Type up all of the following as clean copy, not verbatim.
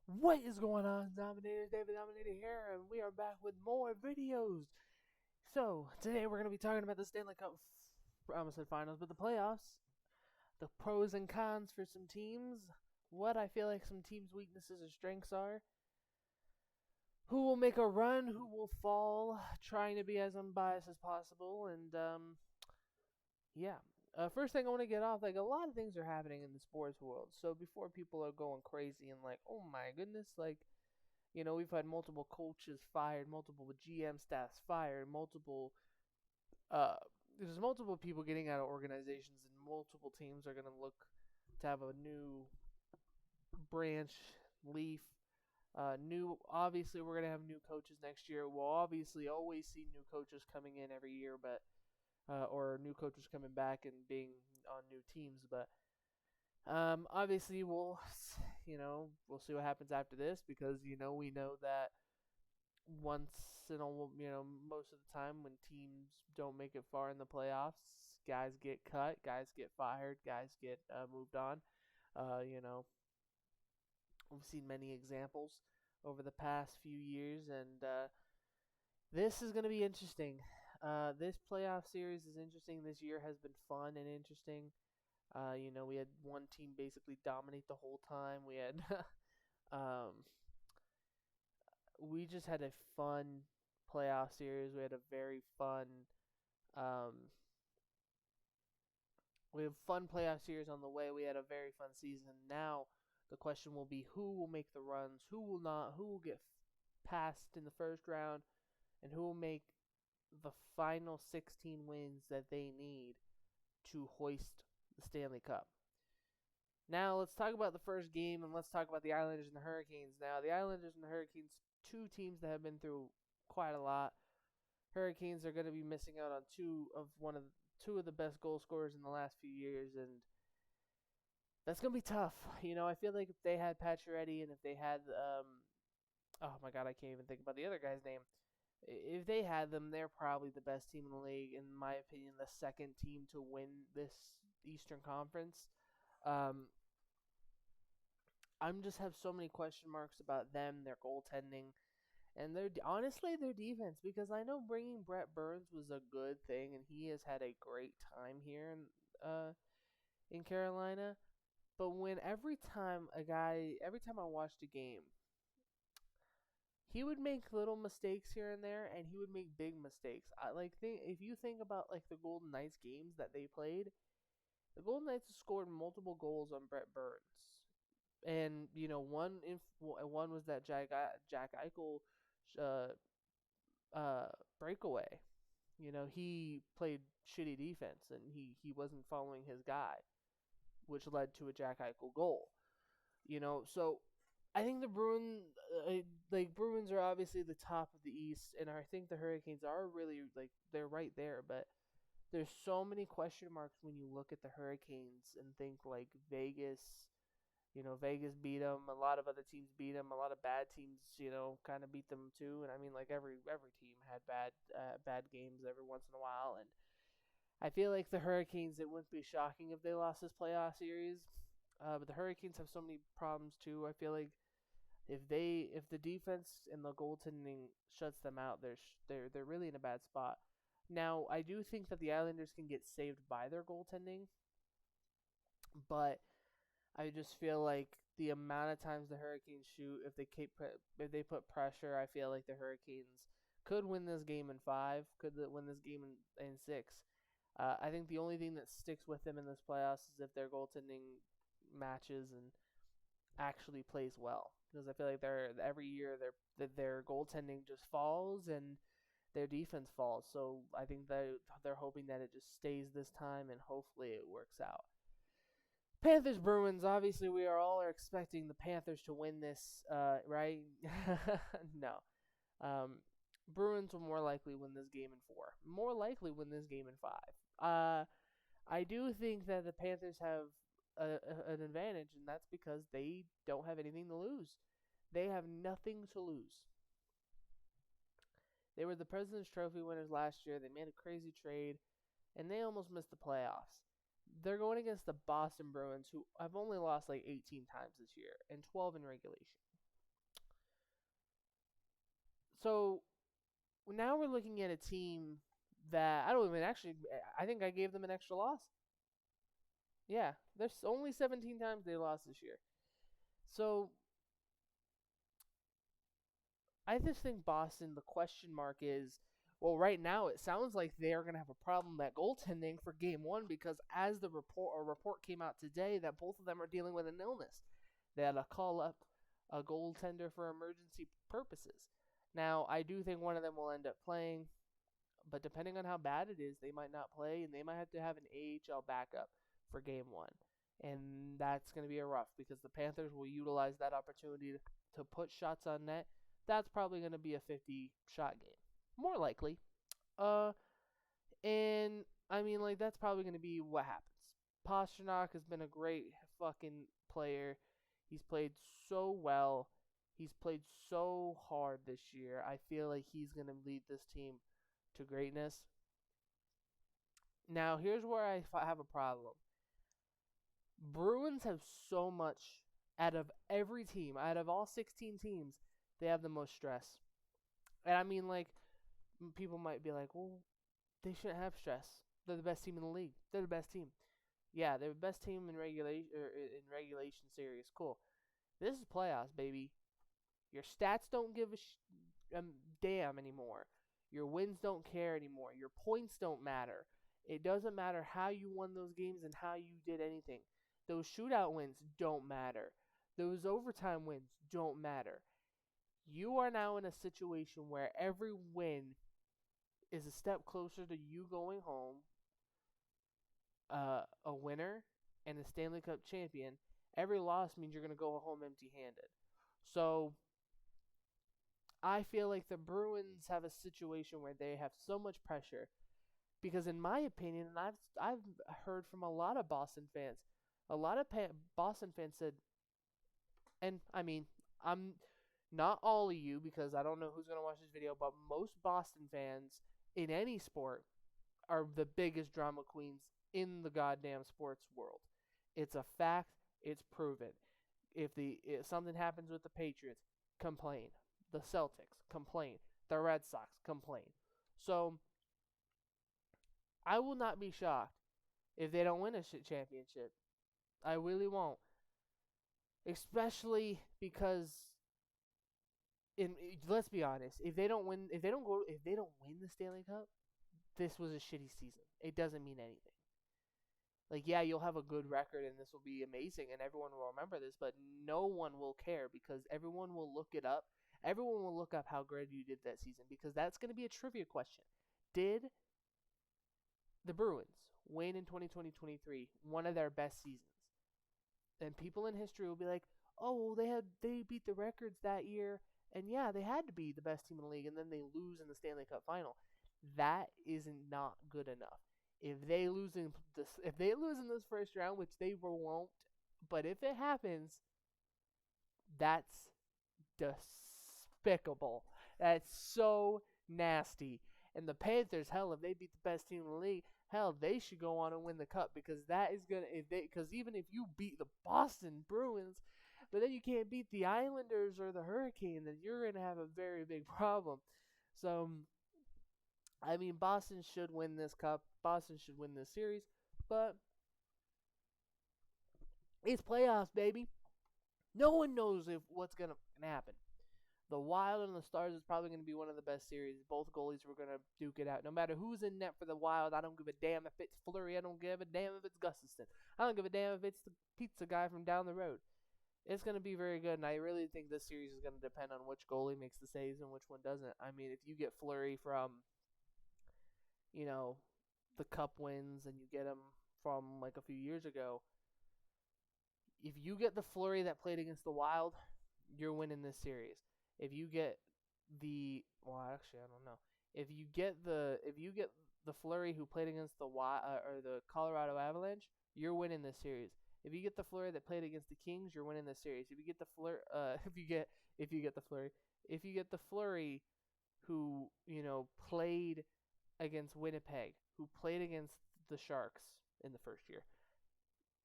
What is going on, Dominators? David Dominator here, and we are back with more videos. So, today we're going to be talking about the Stanley Cup, I almost said finals, but the playoffs, the pros and cons for some teams, what I feel like some teams' weaknesses and strengths are, who will make a run, who will fall, trying to be as unbiased as possible, and, yeah. First thing I want to get off, like, a lot of things are happening in the sports world, so before people are going crazy and like, oh my goodness, like, we've had multiple coaches fired, multiple GM staffs fired, uh, there's multiple people getting out of organizations, and multiple teams are going to look to have a new branch, leaf, obviously, we're going to have new coaches next year. We'll obviously always see new coaches coming in every year, or new coaches coming back and being on new teams, but obviously, we'll see what happens after this because we know that once in a most of the time when teams don't make it far in the playoffs, guys get cut, guys get fired, guys get moved on. You know, we've seen many examples over the past few years, and this is going to be interesting. This playoff series is interesting. This year has been fun and interesting. We had one team basically dominate the whole time. Um, we just had a fun playoff series. We had a very fun, um, we have fun playoff series on the way. We had a very fun season. Now the question will be who will make the runs, who will not, who will get passed in the first round, and who will make the final 16 wins that they need to hoist the Stanley Cup. Now let's talk about the first game, and let's talk about the Islanders and the Hurricanes. Now the Islanders and the Hurricanes, two teams that have been through quite a lot. Hurricanes are going to be missing out on two of the best goal scorers in the last few years, and that's going to be tough. I feel like if they had Pacioretty and if they had oh my god, I can't even think about the other guy's name. If they had them, they're probably the best team in the league, in my opinion, the second team to win this Eastern Conference. Um, I'm just have so many question marks about them, their goaltending, and honestly their defense. Because I know bringing Brett Burns was a good thing, and he has had a great time here in Carolina. But every time I watched a game, he would make little mistakes here and there, and he would make big mistakes. If you think about like the Golden Knights games that they played, the Golden Knights scored multiple goals on Brett Burns, and one was that Jack Eichel uh, breakaway. He played shitty defense, and he wasn't following his guy, which led to a Jack Eichel goal. So I think the Bruins are obviously the top of the East, and I think the Hurricanes are really like they're right there. But there's so many question marks when you look at the Hurricanes and think like Vegas. Vegas beat them. A lot of other teams beat them. A lot of bad teams, kind of beat them too. And I mean, like every team had bad games every once in a while. And I feel like the Hurricanes. It wouldn't be shocking if they lost this playoff series. But the Hurricanes have so many problems too. I feel like if the defense and the goaltending shuts them out, they're really in a bad spot. Now, I do think that the Islanders can get saved by their goaltending, but I just feel like the amount of times the Hurricanes shoot, if they put pressure, I feel like the Hurricanes could win this game in five, could win this game in six. I think the only thing that sticks with them in this playoffs is if their goaltending matches and actually plays well. Because I feel like every year their goaltending just falls and their defense falls. So I think they're hoping that it just stays this time, and hopefully it works out. Panthers Bruins. Obviously, we are expecting the Panthers to win this, right? No. Um, Bruins will more likely win this game in four. More likely win this game in five. I do think that the Panthers have an advantage, and that's because they don't have anything to lose. They have nothing to lose. They were the President's Trophy winners last year. They made a crazy trade, and they almost missed the playoffs. They're going against the Boston Bruins, who have only lost like 18 times this year and 12 in regulation. So now we're looking at a team that I don't even actually. I think I gave them an extra loss. Yeah, there's only 17 times they lost this year. So I just think Boston. The question mark is, well, right now it sounds like they are going to have a problem at goaltending for Game 1 because as the report came out today that both of them are dealing with an illness. They had to call up a goaltender for emergency purposes. Now, I do think one of them will end up playing, but depending on how bad it is, they might not play, and they might have to have an AHL backup for Game 1. And that's going to be a rough because the Panthers will utilize that opportunity to put shots on net. That's probably going to be a 50-shot game. More likely. And, I mean, like, that's probably going to be what happens. Pastrnak has been a great fucking player. He's played so well. He's played so hard this year. I feel like he's going to lead this team to greatness. Now, here's where I have a problem. Bruins have so much out of every team. Out of all 16 teams, they have the most stress. And I mean, like, people might be like, well, they shouldn't have stress. They're the best team in the league. They're the best team. Yeah, they're the best team in regulation series. Cool. This is playoffs, baby. Your stats don't give a damn anymore. Your wins don't care anymore. Your points don't matter. It doesn't matter how you won those games and how you did anything. Those shootout wins don't matter. Those overtime wins don't matter. You are now in a situation where every win is a step closer to you going home, a winner, and a Stanley Cup champion. Every loss means you're going to go home empty-handed. So I feel like the Bruins have a situation where they have so much pressure because, in my opinion, and I've heard from a lot of Boston fans, a lot of Boston fans said, and I mean, I'm not all of you because I don't know who's going to watch this video, but most Boston fans in any sport are the biggest drama queens in the goddamn sports world. It's a fact. It's proven. If something happens with the Patriots, complain. The Celtics, complain. The Red Sox, complain. So I will not be shocked if they don't win a championship. I really won't. Especially because, let's be honest, if they don't win the Stanley Cup, this was a shitty season. It doesn't mean anything. Like, yeah, you'll have a good record and this will be amazing and everyone will remember this, but no one will care because everyone will look it up. Everyone will look up how great you did that season because that's going to be a trivia question. Did the Bruins win in 2020-23 one of their best seasons? And people in history will be like, oh, well, they beat the records that year, and yeah, they had to be the best team in the league, and then they lose in the Stanley Cup final. That is not good enough. If they lose in this first round, which they won't, but if it happens, that's despicable. That's so nasty. And the Panthers, hell, if they beat the best team in the league, hell, they should go on and win the cup because that is gonna. Because even if you beat the Boston Bruins, but then you can't beat the Islanders or the Hurricane, then you're gonna have a very big problem. So, I mean, Boston should win this cup. Boston should win this series, but it's playoffs, baby. No one knows what's gonna happen. The Wild and the Stars is probably going to be one of the best series. Both goalies were going to duke it out. No matter who's in net for the Wild, I don't give a damn if it's Fleury. I don't give a damn if it's Gustafsson. I don't give a damn if it's the pizza guy from down the road. It's going to be very good, and I really think this series is going to depend on which goalie makes the saves and which one doesn't. I mean, if you get Fleury from, the Cup wins and you get him from, like, a few years ago, if you get the Fleury that played against the Wild, you're winning this series. If you get actually I don't know. If you get the Fleury who played against the the Colorado Avalanche, you're winning this series. If you get the Fleury that played against the Kings, you're winning this series. If you get the Fleury who played against Winnipeg, who played against the Sharks in the first year,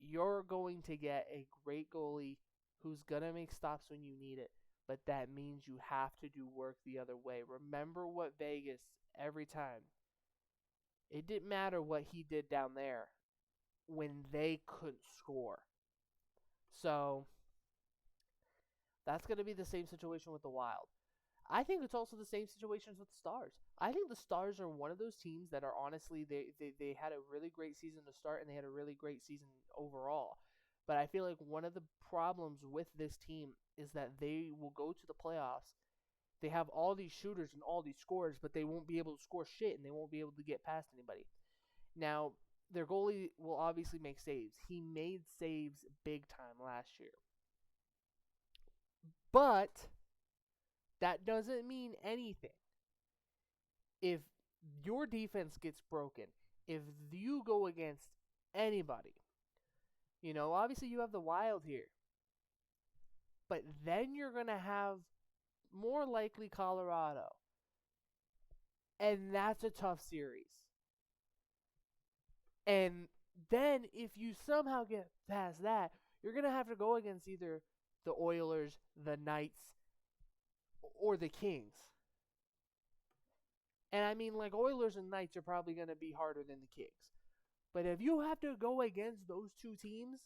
you're going to get a great goalie who's gonna make stops when you need it. but that means you have to do work the other way. Remember what Vegas, every time, it didn't matter what he did down there when they couldn't score. So that's going to be the same situation with the Wild. I think it's also the same situations with the Stars. I think the Stars are one of those teams that are honestly, they had a really great season to start and they had a really great season overall. But I feel like one of the problems with this team is that they will go to the playoffs. They have all these shooters and all these scorers, but they won't be able to score shit and they won't be able to get past anybody. Now, their goalie will obviously make saves. He made saves big time last year. But that doesn't mean anything. If your defense gets broken, if you go against anybody, obviously you have the Wild here. But then you're going to have more likely Colorado. And that's a tough series. And then if you somehow get past that, you're going to have to go against either the Oilers, the Knights, or the Kings. And I mean, like, Oilers and Knights are probably going to be harder than the Kings. But if you have to go against those two teams,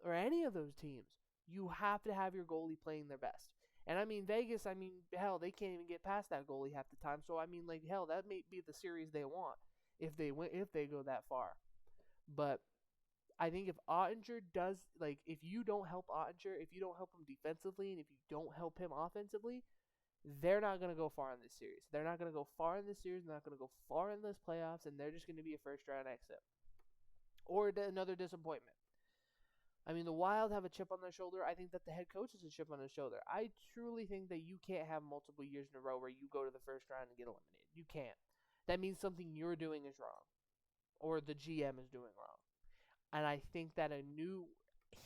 or any of those teams, you have to have your goalie playing their best. And I mean, Vegas, hell, they can't even get past that goalie half the time. So I mean, like, hell, that may be the series they want if they go that far. But I think if Ottinger does, like, if you don't help Ottinger, if you don't help him defensively, and if you don't help him offensively, they're not going to go far in this series. They're not going to go far in this series. They're not going to go far in this playoffs, and they're just going to be a first-round exit. Or another disappointment. I mean, the Wild have a chip on their shoulder. I think that the head coach has a chip on his shoulder. I truly think that you can't have multiple years in a row where you go to the first round and get eliminated. You can't. That means something you're doing is wrong. Or the GM is doing wrong. And I think that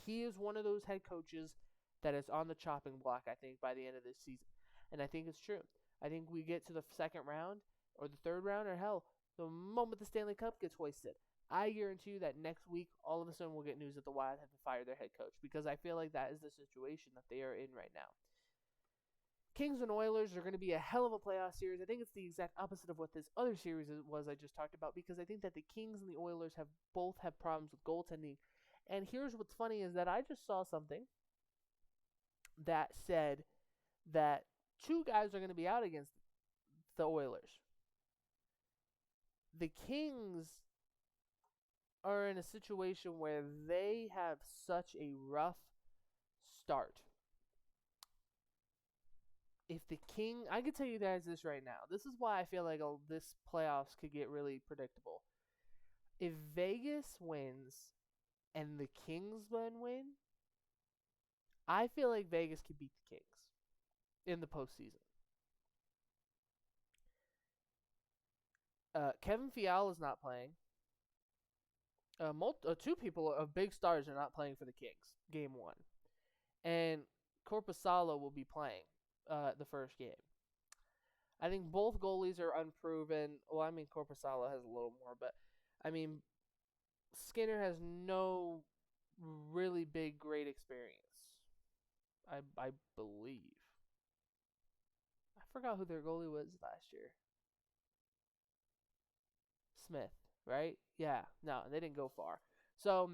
he is one of those head coaches that is on the chopping block, I think, by the end of this season. And I think it's true. I think we get to the second round, or the third round, or hell, the moment the Stanley Cup gets hoisted, I guarantee you that next week, all of a sudden, we'll get news that the Wild have to fire their head coach, because I feel like that is the situation that they are in right now. Kings and Oilers are going to be a hell of a playoff series. I think it's the exact opposite of what this other series was I just talked about, because I think that the Kings and the Oilers both have problems with goaltending. And here's what's funny is that I just saw something that said that two guys are going to be out against the Oilers. The Kings are in a situation where they have such a rough start. I can tell you guys this right now. This is why I feel like this playoffs could get really predictable. If Vegas wins and the Kings then win, I feel like Vegas could beat the Kings in the postseason. Kevin Fiala is not playing. Two people of big stars are not playing for the Kings, game one. And Korpisalo will be playing the first game. I think both goalies are unproven. Well, I mean, Korpisalo has a little more, but I mean, Skinner has no really big, great experience. I believe. I forgot who their goalie was last year. Smith, right? Yeah, no, they didn't go far. So,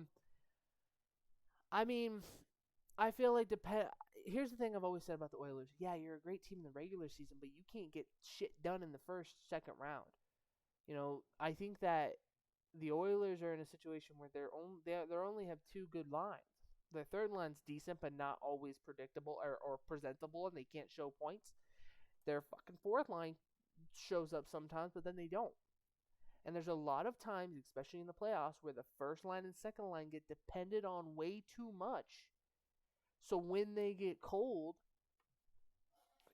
I mean, I feel like here's the thing I've always said about the Oilers. Yeah, you're a great team in the regular season, but you can't get shit done in the second round. I think that the Oilers are in a situation where they only have two good lines. Their third line's decent, but not always predictable or presentable, and they can't show points. Their fucking fourth line shows up sometimes, but then they don't. And there's a lot of times, especially in the playoffs, where the first line and second line get depended on way too much. So when they get cold,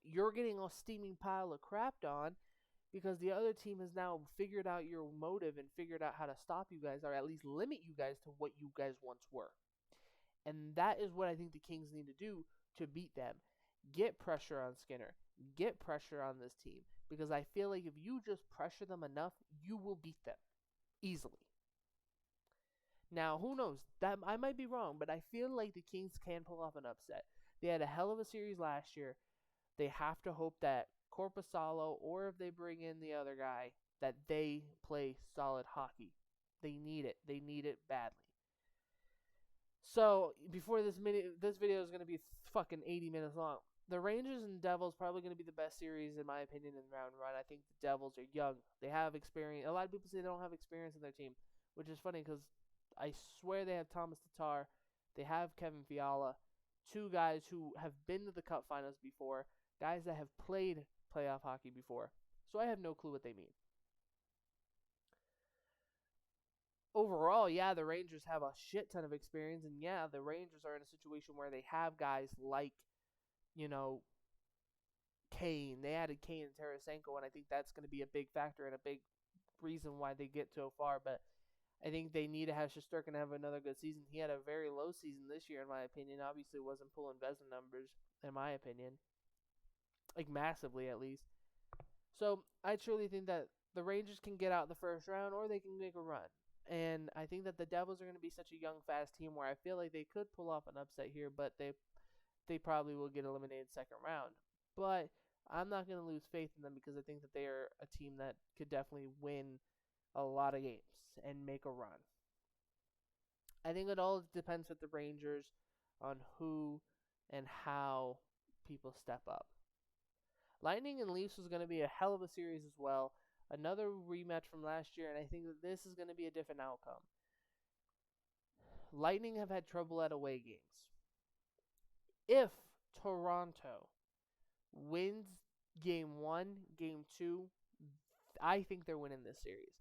you're getting a steaming pile of crap on because the other team has now figured out your motive and figured out how to stop you guys, or at least limit you guys to what you guys once were. And that is what I think the Kings need to do to beat them. Get pressure on Skinner. Get pressure on this team. Because I feel like if you just pressure them enough, you will beat them easily. Now, who knows? I might be wrong, but I feel like the Kings can pull off an upset. They had a hell of a series last year. They have to hope that Corpusalo, or if they bring in the other guy, that they play solid hockey. They need it. They need it badly. So before this video is going to be fucking 80 minutes long. The Rangers and Devils probably going to be the best series in my opinion in round one. I think the Devils are young. They have experience. A lot of people say they don't have experience in their team, which is funny because I swear they have Thomas Tatar. They have Kevin Fiala, two guys who have been to the Cup Finals before, guys that have played playoff hockey before. So I have no clue what they mean. Overall, yeah, the Rangers have a shit ton of experience, and yeah, the Rangers are in a situation where they have guys like, Kane. They added Kane and Tarasenko, and I think that's going to be a big factor and a big reason why they get so far. But I think they need to have Shesterkin have another good season. He had a very low season this year, in my opinion. Obviously, wasn't pulling Vezina numbers, in my opinion, like massively at least. So I truly think that the Rangers can get out the first round, or they can make a run. And I think that the Devils are going to be such a young, fast team where I feel like they could pull off an upset here, but they probably will get eliminated second round. But I'm not going to lose faith in them because I think that they are a team that could definitely win a lot of games and make a run. I think it all depends with the Rangers on who and how people step up. Lightning and Leafs was going to be a hell of a series as well. Another rematch from last year, and I think that this is going to be a different outcome. Lightning have had trouble at away games. If Toronto wins game 1, game 2, I think they're winning this series.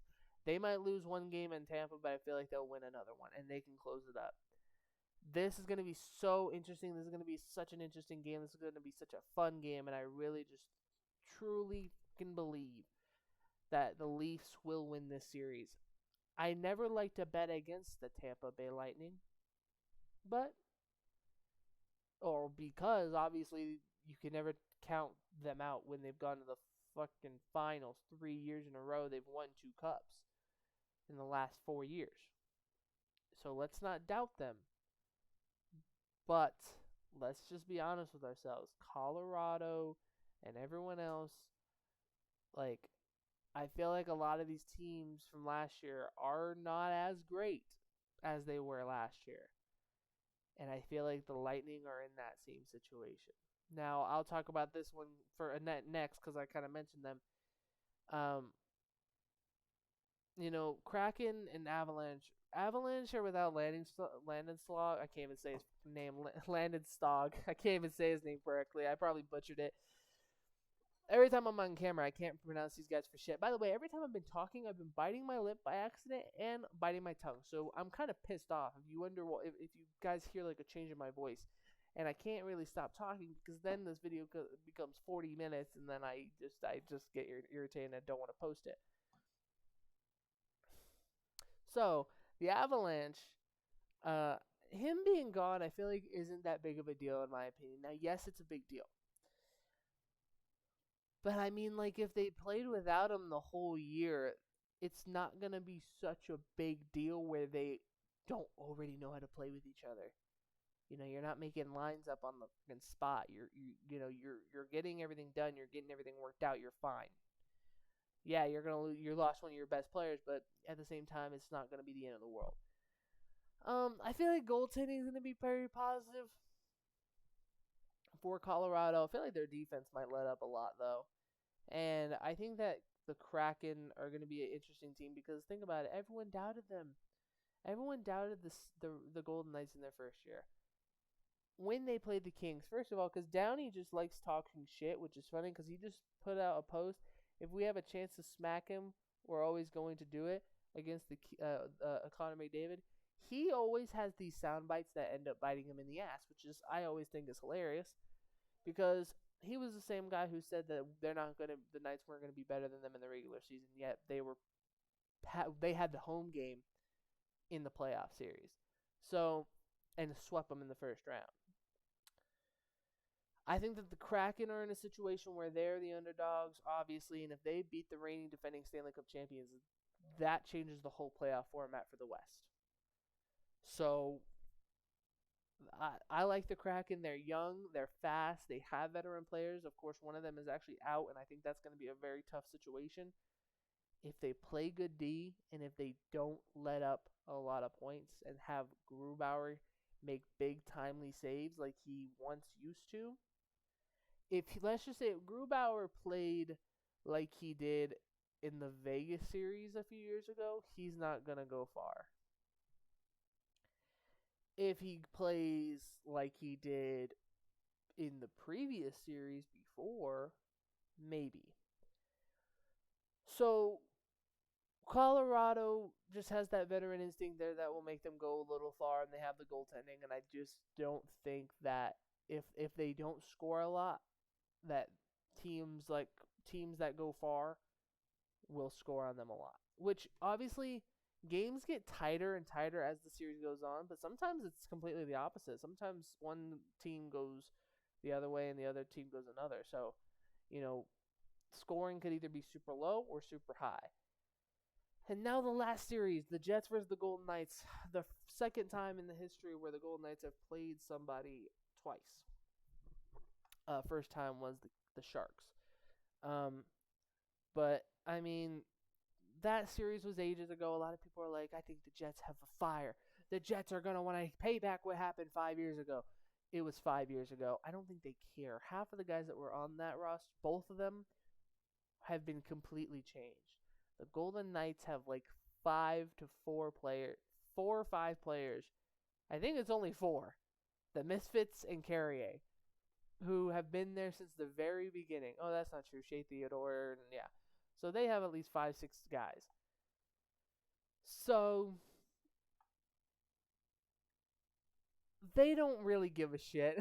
They might lose one game in Tampa, but I feel like they'll win another one, and they can close it up. This is going to be so interesting. This is going to be such an interesting game. This is going to be such a fun game, and I really just truly can believe that the Leafs will win this series. I never like to bet against the Tampa Bay Lightning, because obviously you can never count them out when they've gone to the fucking finals 3 years in a row. They've won 2 cups in the last 4 years. So let's not doubt them. But let's just be honest with ourselves. Colorado and everyone else, I feel like a lot of these teams from last year are not as great as they were last year. And I feel like the Lightning are in that same situation. Now, I'll talk about this one for next because I kind of mentioned them. Kraken and Avalanche. Avalanche are without Landeskog. I can't even say his name. Landeskog. I can't even say his name correctly. I probably butchered it. Every time I'm on camera, I can't pronounce these guys for shit. By the way, every time I've been talking, I've been biting my lip by accident and biting my tongue. So I'm kind of pissed off. If you wonder if you guys hear like a change in my voice, and I can't really stop talking because then this video becomes 40 minutes, and then I just get irritated and I don't want to post it. So the Avalanche, him being gone, I feel like isn't that big of a deal in my opinion. Now, yes, it's a big deal. But I mean, if they played without him the whole year, it's not going to be such a big deal where they don't already know how to play with each other. You're not making lines up on the spot. You're getting everything done. You're getting everything worked out. You're fine. Yeah, you're going to lose. You lost one of your best players, but at the same time, it's not going to be the end of the world. I feel like goaltending is going to be very positive for Colorado. I feel like their defense might let up a lot, though. And I think that the Kraken are going to be an interesting team because think about it. Everyone doubted them. Everyone doubted the Golden Knights in their first year. When they played the Kings, first of all, because Downey just likes talking shit, which is funny because he just put out a post. If we have a chance to smack him, we're always going to do it against the Connor McDavid. He always has these sound bites that end up biting him in the ass, which is I always think is hilarious because he was the same guy who said that the Knights weren't going to be better than them in the regular season, yet they had the home game in the playoff series. So, and swept them in the first round. I think that the Kraken are in a situation where they're the underdogs, obviously, and if they beat the reigning defending Stanley Cup champions, that changes the whole playoff format for the West. So, I like the Kraken. They're young, they're fast, they have veteran players. Of course, one of them is actually out, and I think that's going to be a very tough situation. If they play good D and if they don't let up a lot of points and have Grubauer make big timely saves like he once used to, if let's just say if Grubauer played like he did in the Vegas series a few years ago, he's not gonna go far. If he plays like he did in the previous series before, maybe. So Colorado just has that veteran instinct there that will make them go a little far, and they have the goaltending. And I just don't think that if they don't score a lot, that teams that go far will score on them a lot. Which obviously games get tighter and tighter as the series goes on, but sometimes it's completely the opposite. Sometimes one team goes the other way and the other team goes another. So, you know, scoring could either be super low or super high. And now the last series, the Jets versus the Golden Knights, the second time in the history where the Golden Knights have played somebody twice. First time was the Sharks. Um, but I mean, that series was ages ago. A lot of people are like, I think the Jets have a fire. The Jets are gonna want to pay back what happened 5 years ago. It was 5 years ago. I don't think they care. Half of the guys that were on that roster, both of them, have been completely changed. The Golden Knights have like 4 or 5 players. I think it's only 4. The Misfits and Carrier, who have been there since the very beginning. Oh, that's not true. Shea Theodore, and yeah. So they have at least 5, 6 guys. So they don't really give a shit.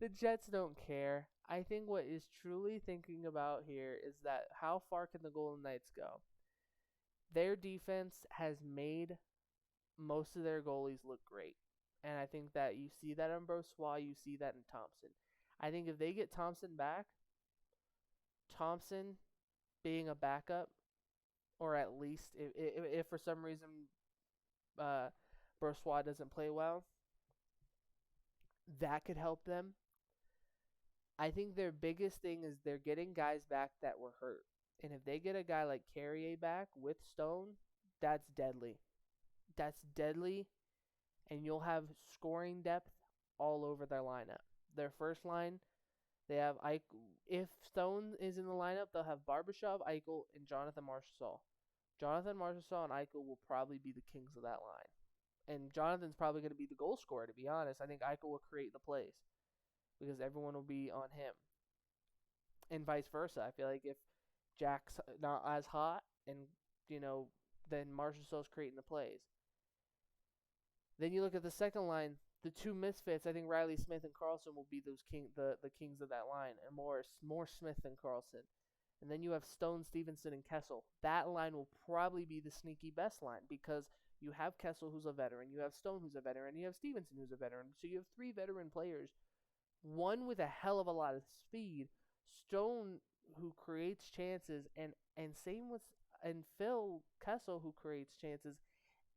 The Jets don't care. I think what is truly thinking about here is that how far can the Golden Knights go? Their defense has made most of their goalies look great. And I think that you see that in Brossoit, you see that in Thompson. I think if they get Thompson back, Thompson being a backup, or at least if for some reason Brossoit doesn't play well, that could help them. I think their biggest thing is they're getting guys back that were hurt. And if they get a guy like Carrier back with Stone, that's deadly. That's deadly, and you'll have scoring depth all over their lineup. Their first line, they have Eichel. If Stone is in the lineup, they'll have Barbashev, Eichel, and Jonathan Marchessault. Jonathan Marchessault and Eichel will probably be the kings of that line. And Jonathan's probably going to be the goal scorer, to be honest. I think Eichel will create the plays because everyone will be on him. And vice versa. I feel like if Jack's not as hot and, then Marchessault's creating the plays. Then you look at the second line, the 2 misfits. I think Riley Smith and Carlson will be those the kings of that line, and more Smith than Carlson. And then you have Stone, Stevenson, and Kessel. That line will probably be the sneaky best line because you have Kessel, who's a veteran, you have Stone, who's a veteran, you have Stevenson, who's a veteran. So you have 3 veteran players, one with a hell of a lot of speed, Stone, who creates chances, and same with Phil Kessel, who creates chances.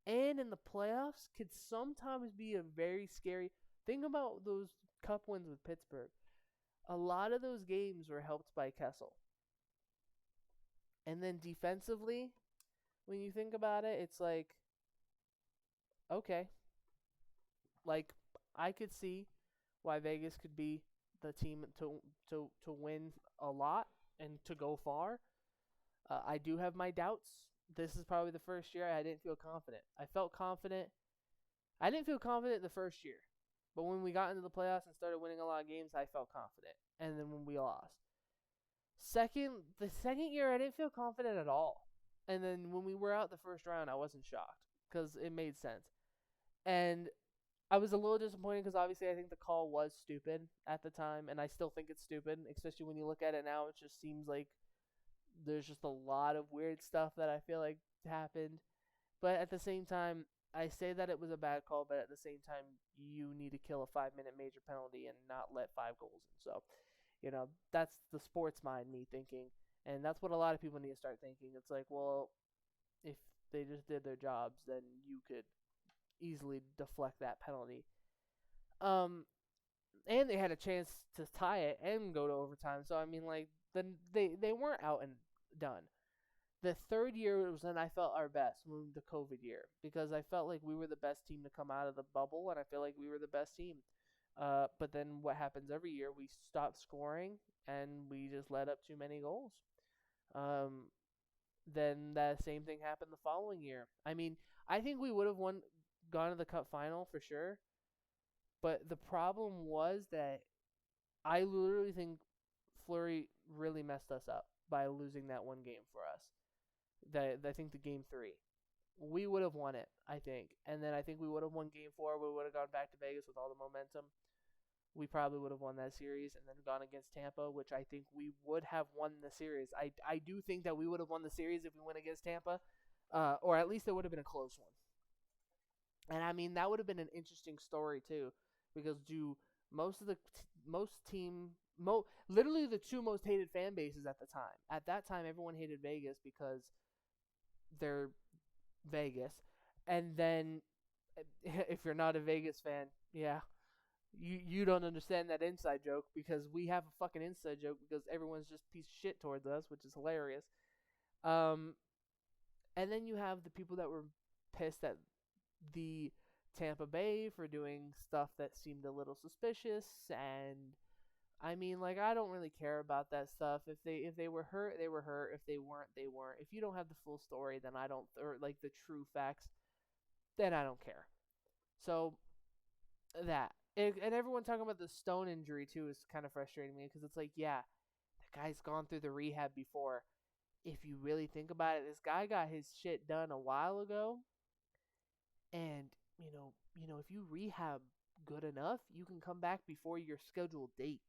And in the playoffs, could sometimes be a very scary. Think about those cup wins with Pittsburgh. A lot of those games were helped by Kessel. And then defensively, when you think about it, it's like, okay. Like, I could see why Vegas could be the team to win a lot and to go far. I do have my doubts. This is probably the first year I didn't feel confident. I felt confident. I didn't feel confident the first year. But when we got into the playoffs and started winning a lot of games, I felt confident. And then when we lost. The second year, I didn't feel confident at all. And then when we were out the first round, I wasn't shocked because it made sense. And I was a little disappointed because obviously I think the call was stupid at the time. And I still think it's stupid, especially when you look at it now. It just seems like there's just a lot of weird stuff that I feel like happened. But at the same time, I say that it was a bad call, but at the same time, you need to kill a 5-minute major penalty and not let 5 goals in. So, that's the sports mind me thinking. And that's what a lot of people need to start thinking. It's like, well, if they just did their jobs, then you could easily deflect that penalty. Um, and they had a chance to tie it and go to overtime. So I mean, like, then they weren't out and done. The third year was when I felt our best, when the COVID year, because I felt like we were the best team to come out of the bubble, and I feel like we were the best team. But then what happens every year? We stop scoring, and we just let up too many goals. Um, then that same thing happened the following year. I mean, I think we would have gone to the cup final for sure. But the problem was that I literally think Fleury really messed us up by losing that one game for us. That I think the game 3, we would have won it, I think, and then I think we would have won game 4. We would have gone back to Vegas with all the momentum. We probably would have won that series and then gone against Tampa, which I think we would have won the series. I do think that we would have won the series if we went against Tampa, or at least it would have been a close one. And I mean, that would have been an interesting story too, because do most of the most team literally the two most hated fan bases at the time. At that time, everyone hated Vegas because they're Vegas, and then if you're not a Vegas fan, yeah, you don't understand that inside joke, because we have a fucking inside joke because everyone's just piece of shit towards us, which is hilarious. Um, and then you have the people that were pissed at the Tampa Bay for doing stuff that seemed a little suspicious, and I mean, like, I don't really care about that stuff. If they were hurt, they were hurt. If they weren't, they weren't. If you don't have the full story, then I don't, or like the true facts, then I don't care. So that and everyone talking about the Stone injury too is kind of frustrating me, because it's like, yeah, the guy's gone through the rehab before. If you really think about it, this guy got his shit done a while ago, and if you rehab good enough, you can come back before your scheduled date,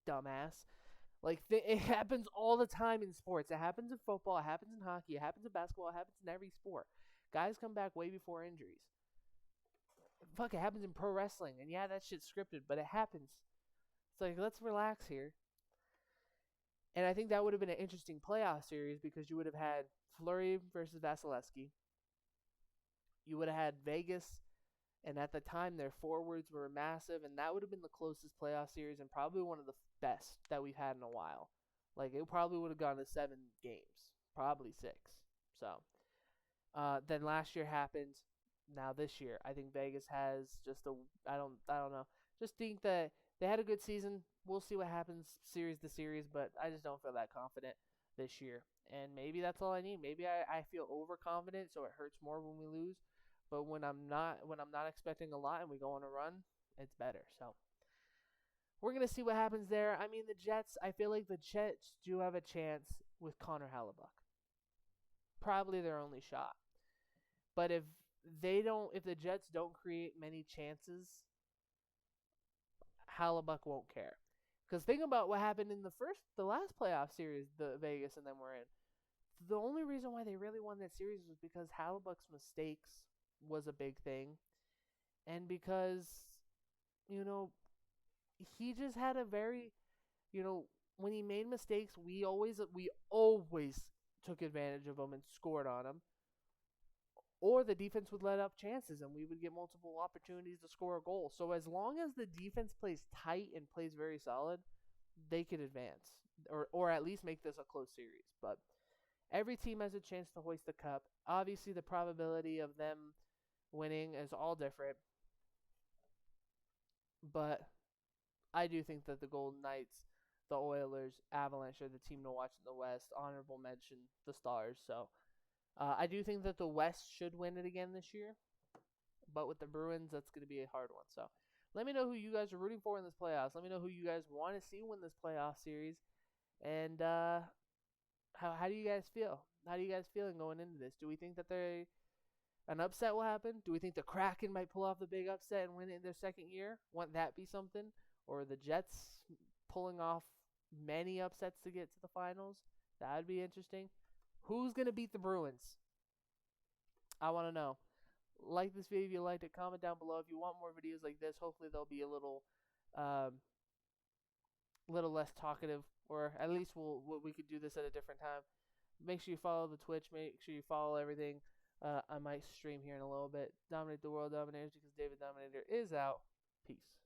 dumbass. Like, it happens all the time in sports. It happens in football. It happens in hockey. It happens in basketball. It happens in every sport. Guys come back way before injuries. Fuck, it happens in pro wrestling. And yeah, that shit's scripted, but it happens. It's like, let's relax here. And I think that would have been an interesting playoff series, because you would have had Fleury versus Vasilevsky. You would have had Vegas, and at the time their forwards were massive, and that would have been the closest playoff series and probably one of the best that we've had in a while. Like, it probably would have gone to 7 games, probably 6. So then last year happened. Now this year, I think Vegas has just I don't know. Just think that they had a good season. We'll see what happens series to series, but I just don't feel that confident this year. And maybe that's all I need. Maybe I feel overconfident, so it hurts more when we lose. But when I'm not expecting a lot and we go on a run, it's better. So we're gonna see what happens there. I mean, the Jets. I feel like the Jets do have a chance with Connor Hellebuck. Probably their only shot. But if the Jets don't create many chances, Hellebuck won't care. Because think about what happened in the last playoff series, the Vegas and them were in. The only reason why they really won that series was because Hellebuck's mistakes was a big thing, and because he just had a very when he made mistakes, we always took advantage of them and scored on them, or the defense would let up chances and we would get multiple opportunities to score a goal. So as long as the defense plays tight and plays very solid, they could advance, or at least make this a close series. But every team has a chance to hoist the cup. Obviously, the probability of them winning is all different, but I do think that the Golden Knights, the Oilers, Avalanche are the team to watch in the West. Honorable mention, the Stars. So I do think that the West should win it again this year, but with the Bruins, that's going to be a hard one. So let me know who you guys are rooting for in this playoffs. Let me know who you guys want to see win this playoff series, and how do you guys feel? How do you guys feeling going into this? Do we think that an upset will happen? Do we think the Kraken might pull off the big upset and win it in their second year? Won't that be something? Or the Jets pulling off many upsets to get to the finals? That would be interesting. Who's going to beat the Bruins? I want to know. Like this video if you liked it. Comment down below if you want more videos like this. Hopefully they'll be a little less talkative, or at least we could do this at a different time. Make sure you follow the Twitch. Make sure you follow everything. I might stream here in a little bit. Dominate the World Dominators, because David Dominator is out. Peace.